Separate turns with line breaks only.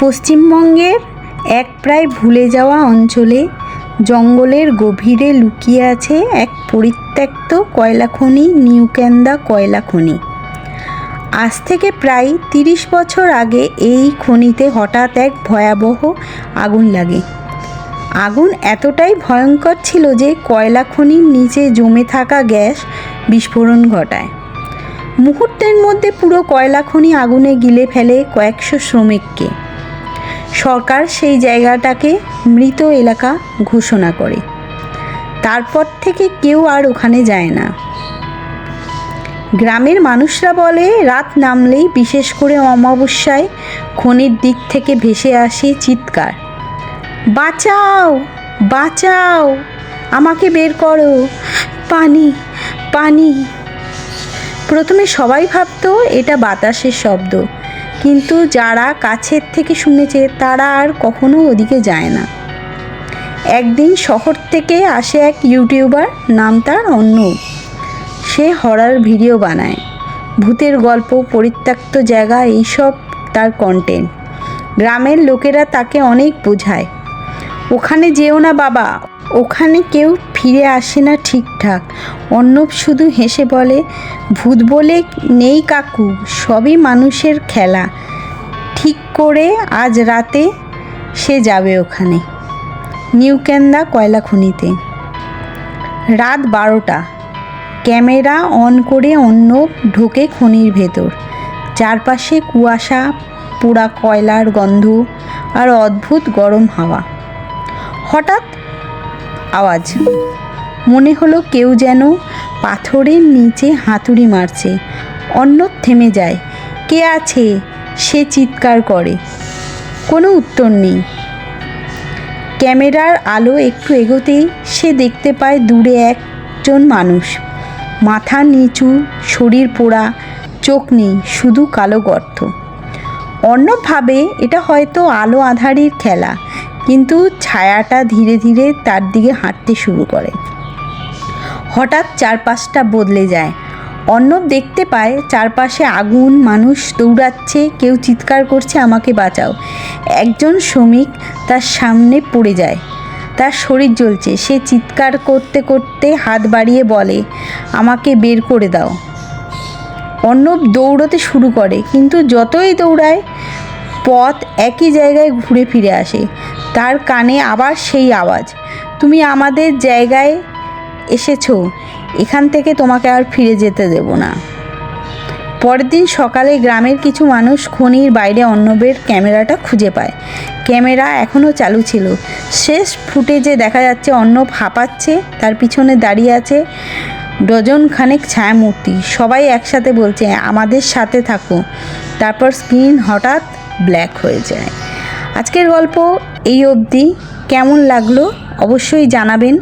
পশ্চিমবঙ্গের এক প্রায় ভুলে যাওয়া অঞ্চলে জঙ্গলের গভীরে লুকিয়ে আছে এক পরিত্যক্ত কয়লা খনি, নিউকেন্দা কয়লা খনি। আজ থেকে প্রায় 30 বছর আগে এই খনিতে হঠাৎ এক ভয়াবহ আগুন লাগে। আগুন এতটাই ভয়ঙ্কর ছিল যে কয়লা খনির নিচে জমে থাকা গ্যাস বিস্ফোরণ ঘটায়। মুহূর্তের মধ্যে পুরো কয়লা খনি আগুনে গিলে ফেলে কয়েকশো শ্রমিককে। সরকার সেই জায়গাটাকে মৃত এলাকা ঘোষণা করে। তারপর থেকে কেউ আর ওখানে যায় না। গ্রামের মানুষরা বলে, রাত নামলেই, বিশেষ করে অমাবস্যায়, খনির দিক থেকে ভেসে আসে চিৎকার, বাঁচাও বাঁচাও, আমাকে বের করো, পানি পানি। প্রথমে সবাই ভাবতো এটা বাতাসের শব্দ, কিন্তু যারা কাছের থেকে শুনেছে তারা আর কখনো ওদিকে যায় না। একদিন শহর থেকে আসে এক ইউটিউবার, নাম তার অর্ণব। সে হরর ভিডিও বানায়, ভূতের গল্প, পরিত্যক্ত জায়গা, এইসব তার কন্টেন্ট। গ্রামের লোকেরা তাকে অনেক বোঝায়, ওখানে যেও না বাবা, ওখানে কেউ ফিরে আসে না ঠিকঠাক। অর্ণব শুধু হেসে বলে, ভূত বলে নেই কাকু, সবই মানুষের খেলা। ঠিক করে আজ রাতে সে যাবে ওখানে, নিউকেন্দা কয়লা খনিতে। রাত 12টা, ক্যামেরা অন করে অর্ণব ঢোকে খনির ভেতর। চারপাশে কুয়াশা, পোড়া কয়লার গন্ধ আর অদ্ভুত গরম হাওয়া। হঠাৎ আওয়াজ, মনে হলো কেউ যেন পাথরের নিচে হাতুড়ি মারছে। অর্ণব থেমে যায়। কে আছে? সে চিৎকার করে, কোনো উত্তর নেই। ক্যামেরার আলো একটু এগোতেই সে দেখতে পায় দূরে একজন মানুষ, মাথা নিচু, শরীর পোড়া, চোখ নেই, শুধু কালো গর্ত। অর্ণব ভাবে এটা হয়তো আলো আঁধারির খেলা, কিন্তু ছায়াটা ধীরে ধীরে তার দিকে হাঁটতে শুরু করে। হঠাৎ চারপাশটা বদলে যায়। অর্ণব দেখতে পায় চারপাশে আগুন, মানুষ দৌড়াচ্ছে, কেউ চিৎকার করছে, আমাকে বাঁচাও। একজন শ্রমিক তার সামনে পড়ে যায়, তার শরীর জ্বলছে। সে চিৎকার করতে করতে হাত বাড়িয়ে বলে, আমাকে বের করে দাও। অর্ণব দৌড়তে শুরু করে, কিন্তু যতই দৌড়ায় পথ একই জায়গায় ঘুরে ফিরে আসে। তার কানে আবার সেই আওয়াজ, তুমি আমাদের জায়গায় এসেছো, এখান থেকে তোমাকে আর ফিরে যেতে দেব না। পরের দিন সকালে গ্রামের কিছু মানুষ খনির বাইরে অর্ণবের ক্যামেরাটা খুঁজে পায়। ক্যামেরা এখনও চালু ছিল। শেষ ফুটেজে দেখা যাচ্ছে অর্ণব হাঁপাচ্ছে, তার পিছনে দাঁড়িয়ে আছে ডজন খানেক ছায়ামূর্তি। সবাই একসাথে বলছে, আমাদের সাথে থাকো। তারপর স্ক্রিন হঠাৎ ব্ল্যাক হয়ে যায়। আজকের গল্প এই অবধি। কেমন লাগলো অবশ্যই জানাবেন।